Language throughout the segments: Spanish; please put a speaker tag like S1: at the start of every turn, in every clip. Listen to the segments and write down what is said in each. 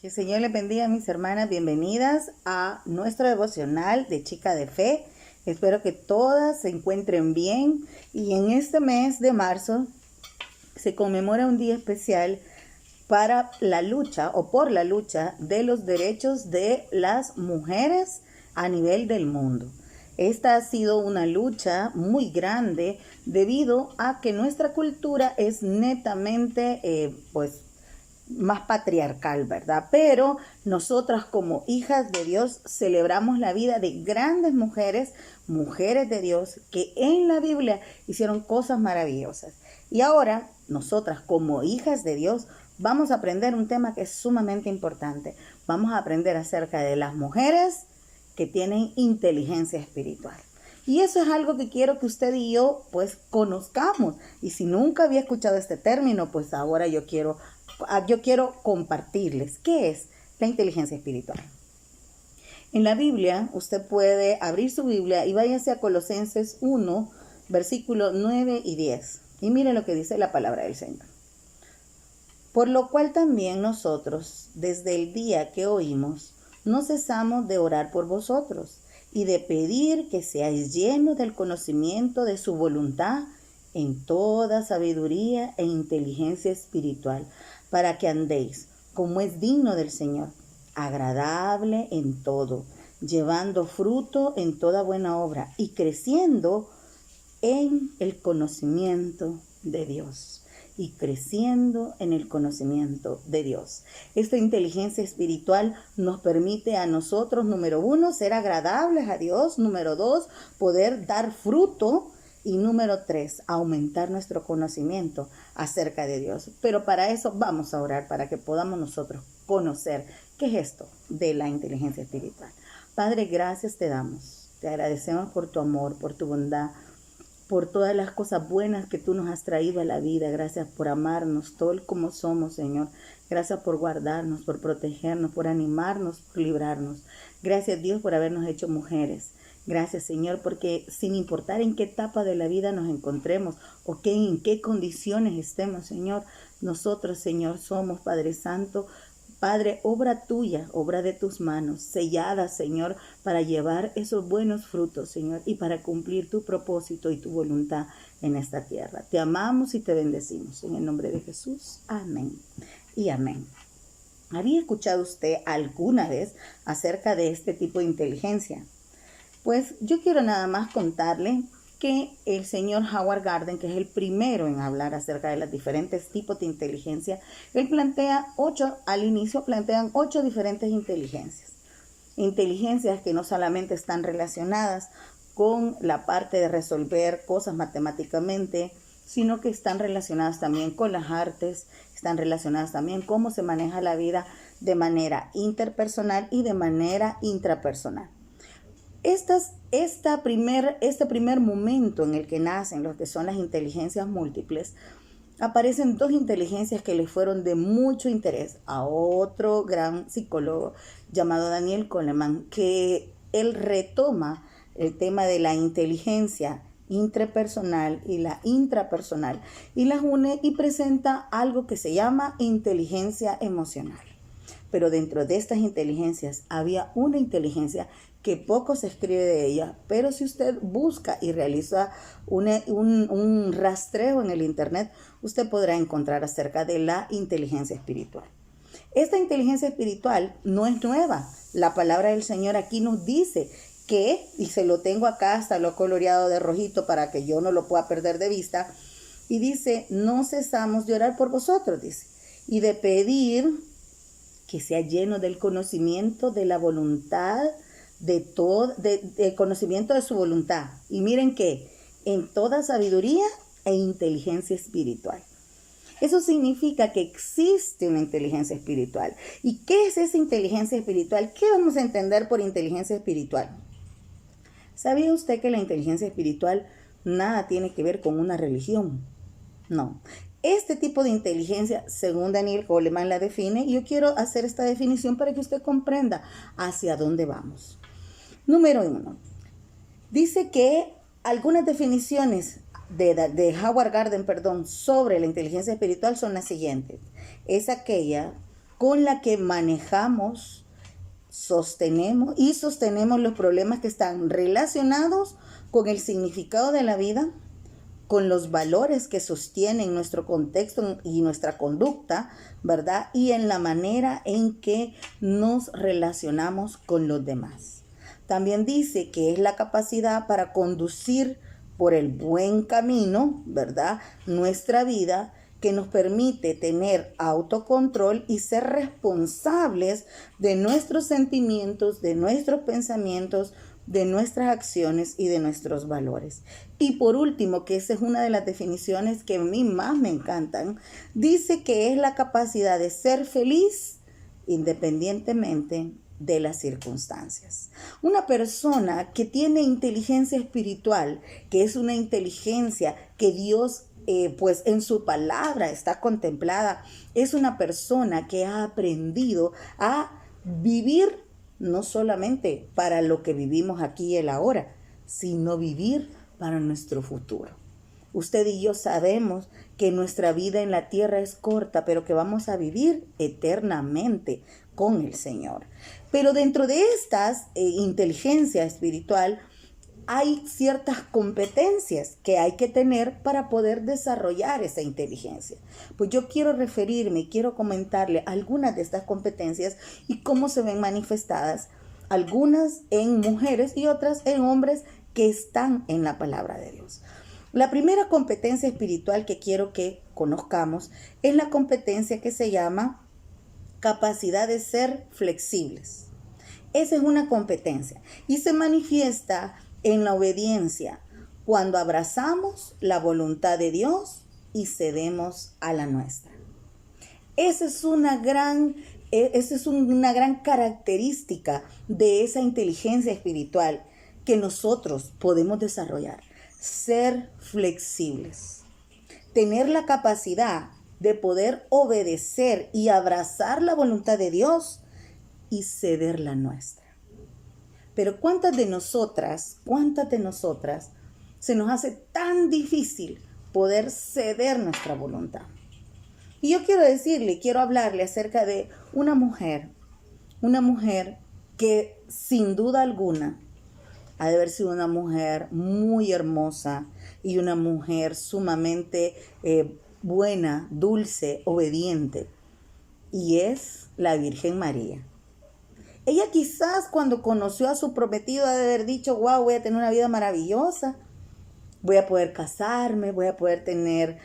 S1: Que el Señor les bendiga, mis hermanas. Bienvenidas a nuestro devocional de Chica de Fe. Espero que todas se encuentren bien. Y en este mes de marzo se conmemora un día especial para la lucha o por la lucha de los derechos de las mujeres a nivel del mundo. Esta ha sido una lucha muy grande debido a que nuestra cultura es netamente, más patriarcal, ¿verdad? Pero nosotras como hijas de Dios celebramos la vida de grandes mujeres, mujeres de Dios, que en la Biblia hicieron cosas maravillosas. Y ahora, nosotras como hijas de Dios, vamos a aprender un tema que es sumamente importante. Vamos a aprender acerca de las mujeres que tienen inteligencia espiritual. Y eso es algo que quiero que usted y yo pues conozcamos. Y si nunca había escuchado este término, pues ahora yo quiero compartirles qué es la inteligencia espiritual. En la Biblia, usted puede abrir su Biblia y váyase a Colosenses 1, versículos 9 y 10. Y mire lo que dice la palabra del Señor. Por lo cual también nosotros, desde el día que oímos, no cesamos de orar por vosotros y de pedir que seáis llenos del conocimiento de su voluntad en toda sabiduría e inteligencia espiritual, para que andéis como es digno del Señor, agradable en todo, llevando fruto en toda buena obra y creciendo en el conocimiento de Dios. Y creciendo en el conocimiento de Dios. Esta inteligencia espiritual nos permite a nosotros, número 1, ser agradables a Dios. Número 2, poder dar fruto. Y número 3, aumentar nuestro conocimiento acerca de Dios. Pero para eso vamos a orar, para que podamos nosotros conocer qué es esto de la inteligencia espiritual. Padre, gracias te damos. Te agradecemos por tu amor, por tu bondad, por todas las cosas buenas que tú nos has traído a la vida. Gracias por amarnos tal como somos, Señor. Gracias por guardarnos, por protegernos, por animarnos, por librarnos. Gracias, Dios, por habernos hecho mujeres. Gracias, Señor, porque sin importar en qué etapa de la vida nos encontremos o en qué condiciones estemos, Señor, nosotros, Señor, somos, Padre Santo, Padre, obra tuya, obra de tus manos, sellada, Señor, para llevar esos buenos frutos, Señor, y para cumplir tu propósito y tu voluntad en esta tierra. Te amamos y te bendecimos. En el nombre de Jesús. Amén y amén. ¿Había escuchado usted alguna vez acerca de este tipo de inteligencia? Pues yo quiero nada más contarle que el señor Howard Gardner, que es el primero en hablar acerca de los diferentes tipos de inteligencia, él plantea al inicio plantean 8 diferentes inteligencias. Inteligencias que no solamente están relacionadas con la parte de resolver cosas matemáticamente, sino que están relacionadas también con las artes, están relacionadas también con cómo se maneja la vida de manera interpersonal y de manera intrapersonal. Este primer momento en el que nacen lo que son las inteligencias múltiples, aparecen 2 inteligencias que le fueron de mucho interés a otro gran psicólogo llamado Daniel Kahneman, que él retoma el tema de la inteligencia interpersonal y la intrapersonal y las une y presenta algo que se llama inteligencia emocional. Pero dentro de estas inteligencias había una inteligencia que poco se escribe de ella, pero si usted busca y realiza un rastreo en el internet, usted podrá encontrar acerca de la inteligencia espiritual. Esta inteligencia espiritual no es nueva. La palabra del Señor aquí nos dice que, y se lo tengo acá, hasta lo coloreado de rojito para que yo no lo pueda perder de vista, y dice, no cesamos de orar por vosotros, dice, y de pedir que sea lleno del conocimiento de la voluntad del conocimiento de su voluntad. Y miren que en toda sabiduría e inteligencia espiritual. Eso significa que existe una inteligencia espiritual. ¿Y qué es esa inteligencia espiritual? ¿Qué vamos a entender por inteligencia espiritual? ¿Sabía usted que la inteligencia espiritual nada tiene que ver con una religión? No. Este tipo de inteligencia, según Daniel Kahneman la define, y yo quiero hacer esta definición para que usted comprenda hacia dónde vamos. Número 1. Dice que algunas definiciones de Howard Gardner, sobre la inteligencia espiritual son las siguientes. Es aquella con la que manejamos, sostenemos los problemas que están relacionados con el significado de la vida, con los valores que sostienen nuestro contexto y nuestra conducta, ¿verdad? Y en la manera en que nos relacionamos con los demás. También dice que es la capacidad para conducir por el buen camino, ¿verdad?, nuestra vida, que nos permite tener autocontrol y ser responsables de nuestros sentimientos, de nuestros pensamientos, de nuestras acciones y de nuestros valores. Y por último, que esa es una de las definiciones que a mí más me encantan, dice que es la capacidad de ser feliz independientemente de las circunstancias. Una persona que tiene inteligencia espiritual, que es una inteligencia que Dios pues en su palabra está contemplada, es una persona que ha aprendido a vivir no solamente para lo que vivimos aquí y el ahora, sino vivir para nuestro futuro. Usted y yo sabemos que nuestra vida en la tierra es corta, pero que vamos a vivir eternamente con el Señor. Pero dentro de estas inteligencia espiritual hay ciertas competencias que hay que tener para poder desarrollar esa inteligencia. Pues yo quiero referirme, quiero comentarle algunas de estas competencias y cómo se ven manifestadas, algunas en mujeres y otras en hombres que están en la palabra de Dios. La primera competencia espiritual que quiero que conozcamos es la competencia que se llama capacidad de ser flexibles. Esa es una competencia y se manifiesta en la obediencia, cuando abrazamos la voluntad de Dios y cedemos a la nuestra. Esa es una gran característica de esa inteligencia espiritual que nosotros podemos desarrollar. Ser flexibles. Tener la capacidad de poder obedecer y abrazar la voluntad de Dios y ceder la nuestra. Pero ¿cuántas de nosotras se nos hace tan difícil poder ceder nuestra voluntad? Y yo quiero hablarle acerca de una mujer que sin duda alguna ha de haber sido una mujer muy hermosa y una mujer sumamente buena, dulce, obediente, y es la Virgen María. Ella quizás cuando conoció a su prometido ha de haber dicho, wow, voy a tener una vida maravillosa, voy a poder casarme, voy a poder tener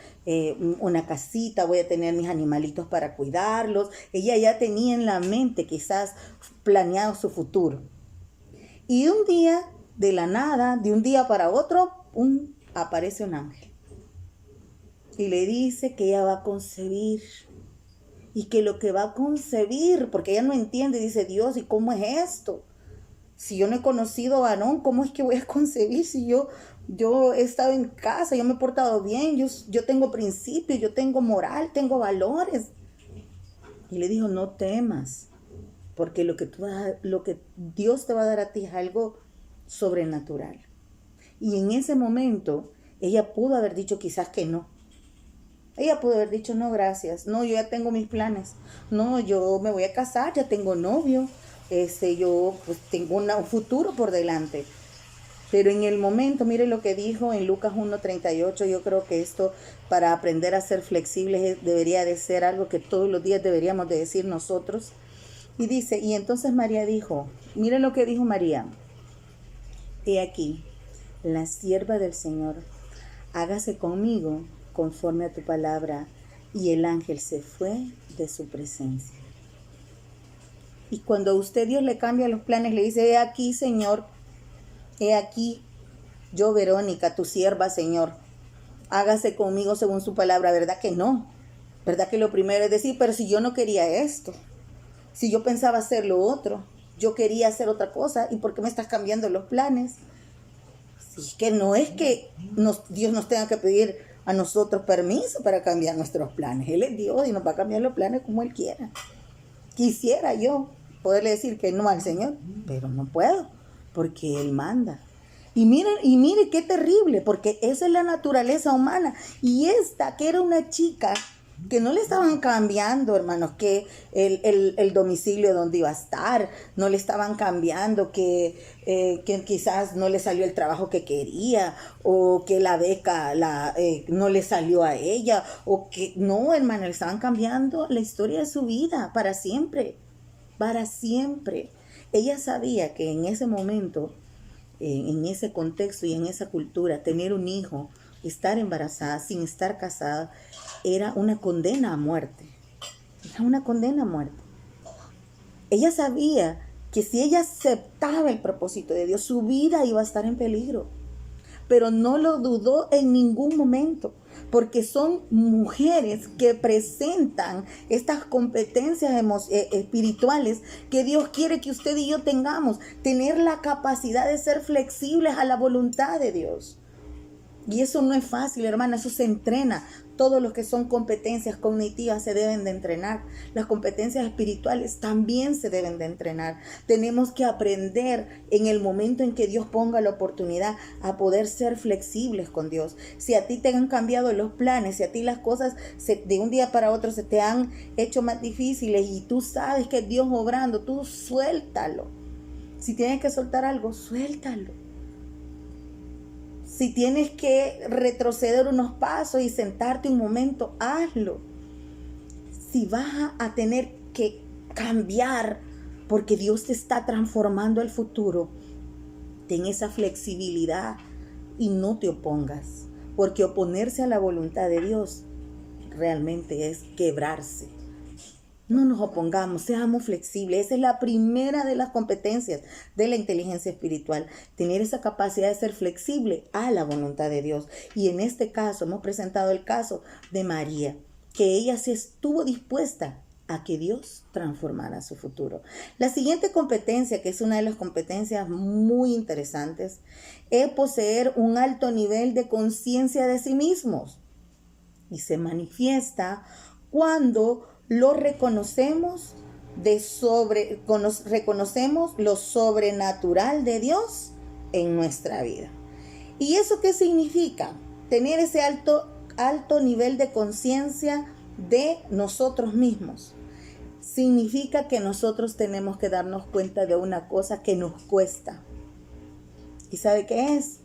S1: una casita, voy a tener mis animalitos para cuidarlos. Ella ya tenía en la mente quizás planeado su futuro. Y un día, de la nada, de un día para otro, aparece un ángel. Y le dice que ella va a concebir. Y que lo que va a concebir, porque ella no entiende, dice, Dios, ¿y cómo es esto? Si yo no he conocido varón, ¿cómo es que voy a concebir? Si yo he estado en casa, yo me he portado bien, yo tengo principios, yo tengo moral, tengo valores. Y le dijo, no temas, porque lo que Dios te va a dar a ti es algo sobrenatural. Y en ese momento, ella pudo haber dicho quizás que no. Ella pudo haber dicho, no, gracias. No, yo ya tengo mis planes. No, yo me voy a casar, ya tengo novio. Yo pues tengo un futuro por delante. Pero en el momento, mire lo que dijo en Lucas 1:38. Yo creo que esto, para aprender a ser flexibles, debería de ser algo que todos los días deberíamos de decir nosotros. Y dice, y entonces María dijo, mire lo que dijo María. He aquí, la sierva del Señor, hágase conmigo conforme a tu palabra. Y el ángel se fue de su presencia. Y cuando a usted Dios le cambia los planes, le dice, he aquí, Señor, he aquí, yo Verónica, tu sierva, Señor, hágase conmigo según su palabra. ¿Verdad que no? ¿Verdad que lo primero es decir, pero si yo no quería esto, si yo pensaba hacer lo otro, yo quería hacer otra cosa, ¿y por qué me estás cambiando los planes? Si que no es que Dios nos tenga que pedir a nosotros permiso para cambiar nuestros planes. Él es Dios y nos va a cambiar los planes como Él quiera. Quisiera yo poderle decir que no al Señor, pero no puedo, porque Él manda. Y mire qué terrible, porque esa es la naturaleza humana. Y esta, que era una chica que no le estaban cambiando, hermanos, que el domicilio donde iba a estar, no le estaban cambiando que quizás no le salió el trabajo que quería, o que la beca no le salió a ella, o que no, hermano, le estaban cambiando la historia de su vida para siempre, para siempre. Ella sabía que en ese momento, en ese contexto y en esa cultura, tener un hijo, estar embarazada sin estar casada, era una condena a muerte. Era una condena a muerte. Ella sabía que si ella aceptaba el propósito de Dios, su vida iba a estar en peligro. Pero no lo dudó en ningún momento, porque son mujeres que presentan estas competencias espirituales que Dios quiere que usted y yo tengamos. Tener la capacidad de ser flexibles a la voluntad de Dios. Y eso no es fácil, hermana, eso se entrena. Todos los que son competencias cognitivas se deben de entrenar. Las competencias espirituales también se deben de entrenar. Tenemos que aprender en el momento en que Dios ponga la oportunidad a poder ser flexibles con Dios. Si a ti te han cambiado los planes, si a ti las cosas de un día para otro se te han hecho más difíciles y tú sabes que Dios obrando, tú suéltalo. Si tienes que soltar algo, suéltalo. Si tienes que retroceder unos pasos y sentarte un momento, hazlo. Si vas a tener que cambiar porque Dios te está transformando el futuro, ten esa flexibilidad y no te opongas. Porque oponerse a la voluntad de Dios realmente es quebrarse. No nos opongamos, seamos flexibles. Esa es la primera de las competencias de la inteligencia espiritual. Tener esa capacidad de ser flexible a la voluntad de Dios. Y en este caso, hemos presentado el caso de María, que ella sí estuvo dispuesta a que Dios transformara su futuro. La siguiente competencia, que es una de las competencias muy interesantes, es poseer un alto nivel de conciencia de sí mismos. Y se manifiesta cuando lo reconocemos reconocemos lo sobrenatural de Dios en nuestra vida. ¿Y eso qué significa? Tener ese alto nivel de conciencia de nosotros mismos. Significa que nosotros tenemos que darnos cuenta de una cosa que nos cuesta. ¿Y sabe qué es?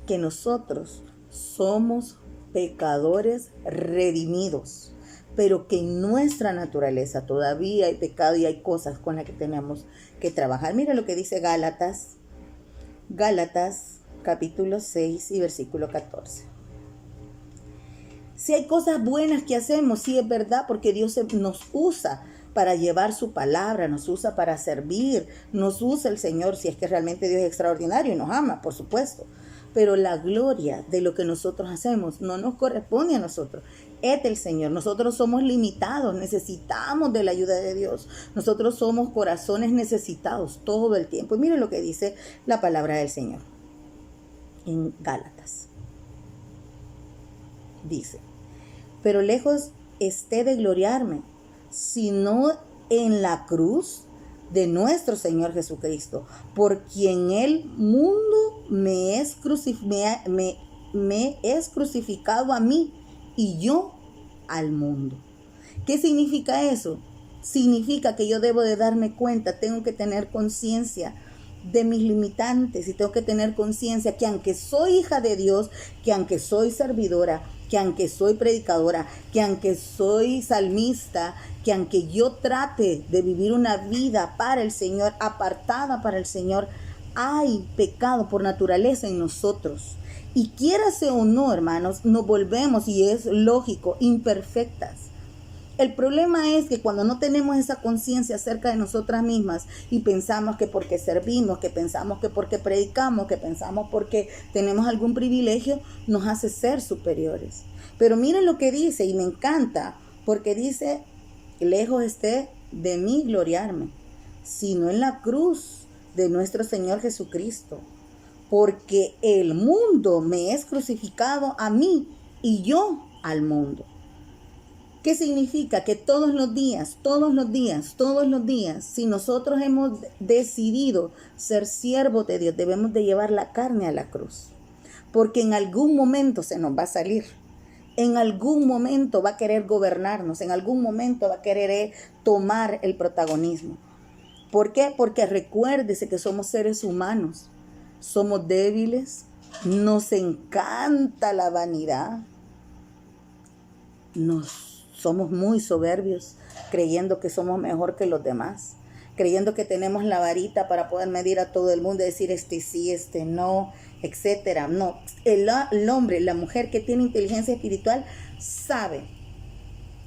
S1: Que nosotros somos pecadores redimidos, pero que en nuestra naturaleza todavía hay pecado y hay cosas con las que tenemos que trabajar. Mira lo que dice Gálatas capítulo 6 y versículo 14. Si hay cosas buenas que hacemos, sí es verdad, porque Dios nos usa para llevar su palabra, nos usa para servir, nos usa el Señor, si es que realmente Dios es extraordinario y nos ama, por supuesto. Pero la gloria de lo que nosotros hacemos no nos corresponde a nosotros, es del Señor. Nosotros somos limitados, necesitamos de la ayuda de Dios. Nosotros somos corazones necesitados todo el tiempo. Y miren lo que dice la palabra del Señor en Gálatas. Dice: pero lejos esté de gloriarme, sino en la cruz de nuestro Señor Jesucristo, por quien el mundo me es crucificado a mí y yo al mundo. ¿Qué significa eso? Significa que yo debo de darme cuenta, tengo que tener conciencia de mis limitantes y tengo que tener conciencia que aunque soy hija de Dios, que aunque soy servidora, que aunque soy predicadora, que aunque soy salmista, que aunque yo trate de vivir una vida para el Señor, apartada para el Señor, hay pecado por naturaleza en nosotros. Y quiérase o no, hermanos, nos volvemos, y es lógico, imperfectas. El problema es que cuando no tenemos esa conciencia acerca de nosotras mismas y pensamos que porque servimos, que pensamos que porque predicamos, que pensamos porque tenemos algún privilegio, nos hace ser superiores. Pero miren lo que dice, y me encanta, porque dice: lejos esté de mí gloriarme, sino en la cruz de nuestro Señor Jesucristo, porque el mundo me es crucificado a mí y yo al mundo. ¿Qué significa? Que todos los días, si nosotros hemos decidido ser siervos de Dios, debemos de llevar la carne a la cruz, porque en algún momento se nos va a salir. en algún momento va a querer gobernarnos, en algún momento va a querer tomar el protagonismo. ¿Por qué? Porque recuérdese que somos seres humanos, somos débiles, nos encanta la vanidad, somos muy soberbios, creyendo que somos mejor que los demás, creyendo que tenemos la varita para poder medir a todo el mundo y decir este sí, este no, etcétera. No, el hombre, la mujer que tiene inteligencia espiritual sabe,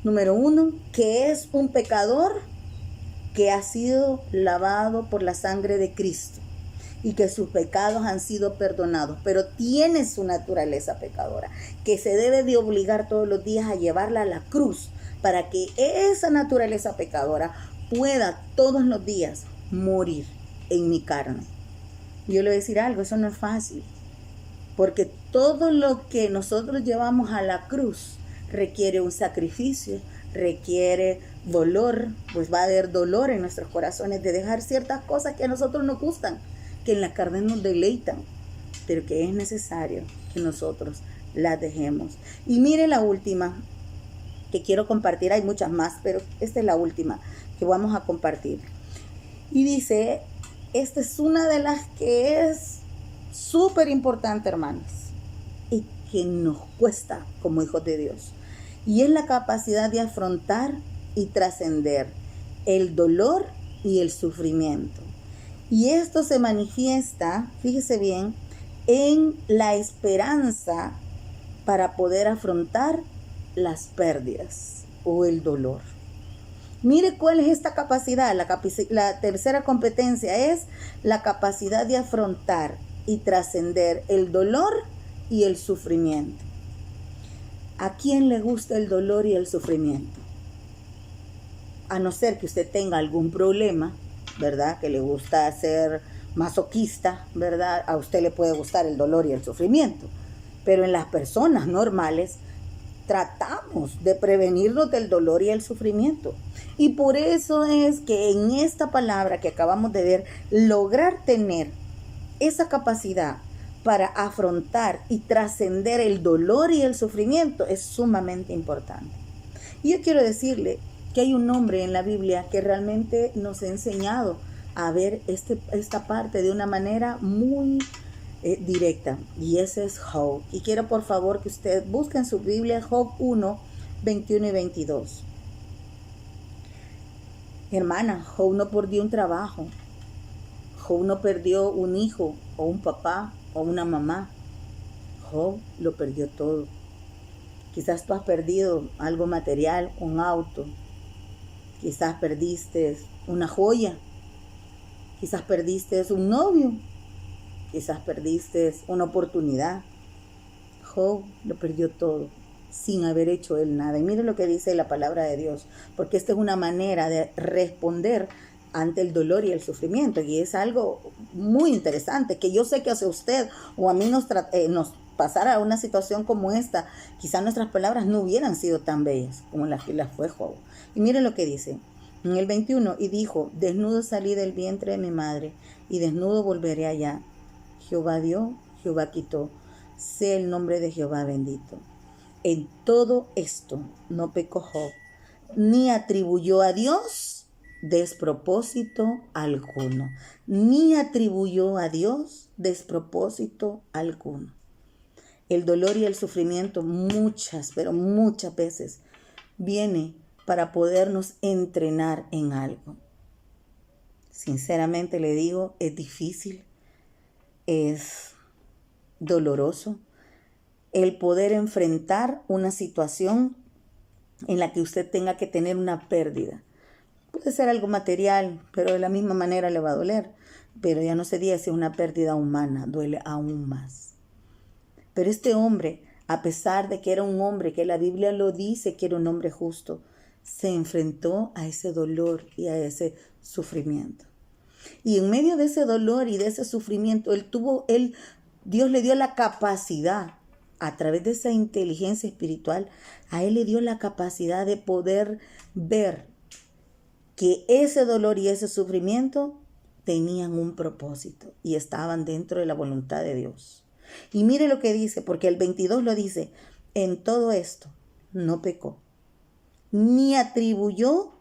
S1: número uno, que es un pecador que ha sido lavado por la sangre de Cristo y que sus pecados han sido perdonados, pero tiene su naturaleza pecadora, que se debe de obligar todos los días a llevarla a la cruz para que esa naturaleza pecadora pueda todos los días morir en mi carne. Yo le voy a decir algo, eso no es fácil, porque todo lo que nosotros llevamos a la cruz requiere un sacrificio, requiere dolor, pues va a haber dolor en nuestros corazones de dejar ciertas cosas que a nosotros nos gustan, que en la carne nos deleitan, pero que es necesario que nosotros las dejemos. Y mire la última que quiero compartir, hay muchas más, pero esta es la última que vamos a compartir. Y dice, esta es una de las que es súper importante, hermanos, y que nos cuesta como hijos de Dios. Y es la capacidad de afrontar y trascender el dolor y el sufrimiento. Y esto se manifiesta, fíjese bien, en la esperanza para poder afrontar las pérdidas o el dolor. Mire cuál es esta capacidad. La tercera competencia es la capacidad de afrontar y trascender el dolor y el sufrimiento. ¿A quién le gusta el dolor y el sufrimiento? A no ser que usted tenga algún problema, ¿verdad? Que le gusta ser masoquista, ¿verdad? A usted le puede gustar el dolor y el sufrimiento. Pero en las personas normales tratamos de prevenirnos del dolor y el sufrimiento. Y por eso es que en esta palabra que acabamos de ver, lograr tener esa capacidad para afrontar y trascender el dolor y el sufrimiento es sumamente importante. Y yo quiero decirle que hay un hombre en la Biblia que realmente nos ha enseñado a ver esta parte de una manera muy directa, y ese es Job. Y quiero por favor que usted busque en su Biblia Job 1, 21 y 22. Hermana, Job no perdió un trabajo, Job no perdió un hijo o un papá o una mamá. Job lo perdió todo. Quizás tú has perdido algo material, un auto, quizás perdiste una joya, quizás perdiste un novio, quizás perdiste una oportunidad. Job lo perdió todo sin haber hecho él nada. Y mire lo que dice la palabra de Dios, porque esta es una manera de responder ante el dolor y el sufrimiento, y es algo muy interesante, que yo sé que hacia usted o a mí nos pasara una situación como esta, quizás nuestras palabras no hubieran sido tan bellas como las que las fue Job. Y mire lo que dice en el 21, y dijo, desnudo salí del vientre de mi madre, y desnudo volveré allá. Jehová dio, Jehová quitó, sea el nombre de Jehová bendito. En todo esto no pecó Job, ni atribuyó a Dios despropósito alguno, ni atribuyó a Dios despropósito alguno. El dolor y el sufrimiento muchas, pero muchas veces viene para podernos entrenar en algo. Sinceramente le digo, es difícil, es doloroso el poder enfrentar una situación en la que usted tenga que tener una pérdida. Puede ser algo material, pero de la misma manera le va a doler. Pero ya no se diga si es una pérdida humana, duele aún más. Pero este hombre, a pesar de que era un hombre, que la Biblia lo dice que era un hombre justo, se enfrentó a ese dolor y a ese sufrimiento. Y en medio de ese dolor y de ese sufrimiento, Dios le dio la capacidad, a través de esa inteligencia espiritual, a él le dio la capacidad de poder ver que ese dolor y ese sufrimiento tenían un propósito y estaban dentro de la voluntad de Dios. Y mire lo que dice, porque el 22 lo dice, en todo esto no pecó, ni atribuyó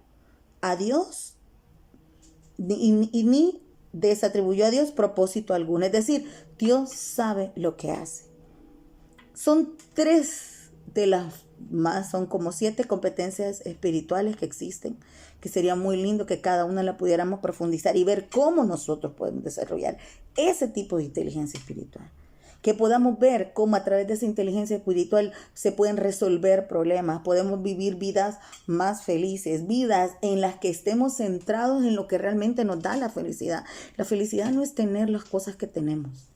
S1: a Dios, ni desatribuyó a Dios propósito alguno. Es decir, Dios sabe lo que hace. Son son como 7 competencias espirituales que existen, que sería muy lindo que cada una la pudiéramos profundizar y ver cómo nosotros podemos desarrollar ese tipo de inteligencia espiritual. Que podamos ver cómo a través de esa inteligencia espiritual se pueden resolver problemas, podemos vivir vidas más felices, vidas en las que estemos centrados en lo que realmente nos da la felicidad. La felicidad no es tener las cosas que tenemos.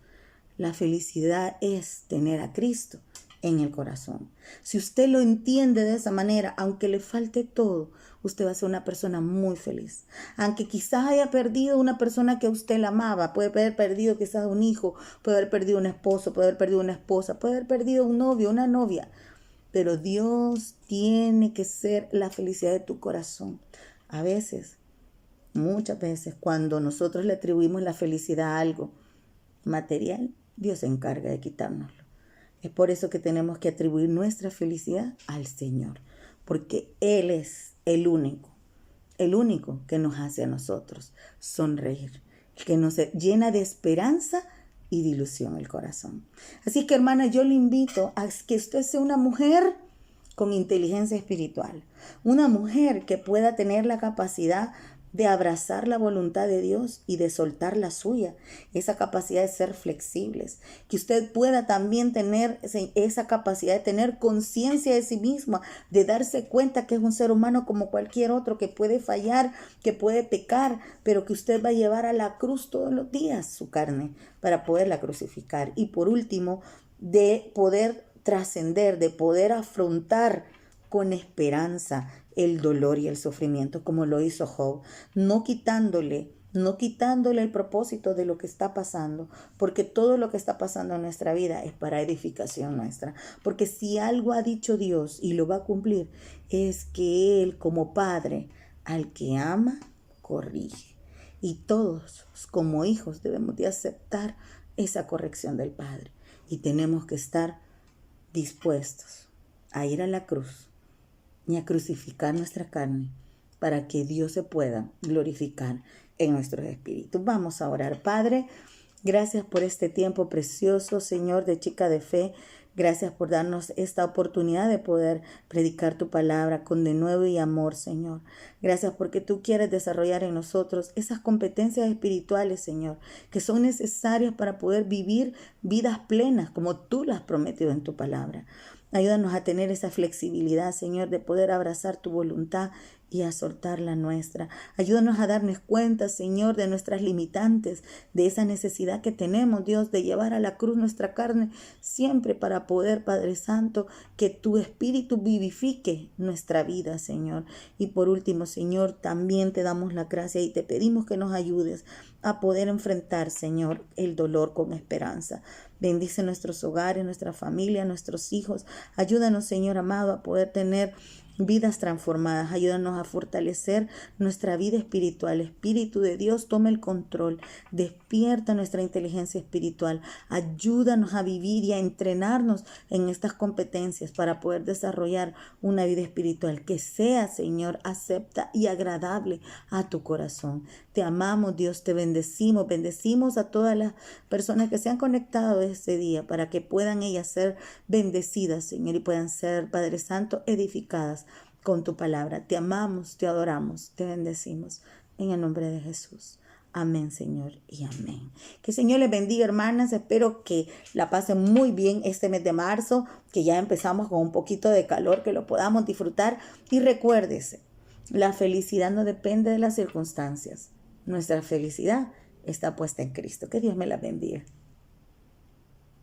S1: La felicidad es tener a Cristo en el corazón. Si usted lo entiende de esa manera, aunque le falte todo, usted va a ser una persona muy feliz. Aunque quizás haya perdido una persona que usted la amaba, puede haber perdido quizás un hijo, puede haber perdido un esposo, puede haber perdido una esposa, puede haber perdido un novio, una novia. Pero Dios tiene que ser la felicidad de tu corazón. A veces, muchas veces, cuando nosotros le atribuimos la felicidad a algo material, Dios se encarga de quitárnoslo. Es por eso que tenemos que atribuir nuestra felicidad al Señor, porque Él es el único que nos hace a nosotros sonreír, el que nos llena de esperanza y de ilusión el corazón. Así que, hermana, yo le invito a que usted sea una mujer con inteligencia espiritual, una mujer que pueda tener la capacidad de abrazar la voluntad de Dios y de soltar la suya, esa capacidad de ser flexibles, que usted pueda también tener esa capacidad de tener conciencia de sí misma, de darse cuenta que es un ser humano como cualquier otro, que puede fallar, que puede pecar, pero que usted va a llevar a la cruz todos los días su carne para poderla crucificar. Y por último, de poder trascender, de poder afrontar con esperanza el dolor y el sufrimiento, como lo hizo Job, no quitándole el propósito de lo que está pasando, porque todo lo que está pasando en nuestra vida es para edificación nuestra, porque si algo ha dicho Dios y lo va a cumplir, es que Él como Padre al que ama, corrige, y todos como hijos debemos de aceptar esa corrección del Padre, y tenemos que estar dispuestos a ir a la cruz ni a crucificar nuestra carne para que Dios se pueda glorificar en nuestros espíritus. Vamos a orar. Padre, gracias por este tiempo precioso, Señor, de Chica de Fe. Gracias por darnos esta oportunidad de poder predicar tu palabra con denuedo y amor, Señor. Gracias porque tú quieres desarrollar en nosotros esas competencias espirituales, Señor, que son necesarias para poder vivir vidas plenas como tú las has prometido en tu palabra. Ayúdanos a tener esa flexibilidad, Señor, de poder abrazar tu voluntad y a soltar la nuestra. Ayúdanos a darnos cuenta, Señor, de nuestras limitantes, de esa necesidad que tenemos, Dios, de llevar a la cruz nuestra carne siempre para poder, Padre Santo, que tu Espíritu vivifique nuestra vida, Señor. Y por último, Señor, también te damos la gracia y te pedimos que nos ayudes a poder enfrentar, Señor, el dolor con esperanza. Bendice nuestros hogares, nuestra familia, nuestros hijos. Ayúdanos, Señor amado, a poder tener vidas transformadas. Ayúdanos a fortalecer nuestra vida espiritual. Espíritu de Dios, toma el control. Despierta nuestra inteligencia espiritual. Ayúdanos a vivir y a entrenarnos en estas competencias para poder desarrollar una vida espiritual que sea, Señor, acepta y agradable a tu corazón. Te amamos, Dios, te bendecimos. Bendecimos a todas las personas que se han conectado este día para que puedan ellas ser bendecidas, Señor, y puedan ser, Padre Santo, edificadas con tu palabra. Te amamos, te adoramos, te bendecimos en el nombre de Jesús. Amén, Señor, y amén. Que el Señor les bendiga, hermanas. Espero que la pasen muy bien este mes de marzo, que ya empezamos con un poquito de calor, que lo podamos disfrutar. Y recuérdese, la felicidad no depende de las circunstancias. Nuestra felicidad está puesta en Cristo. Que Dios me la bendiga.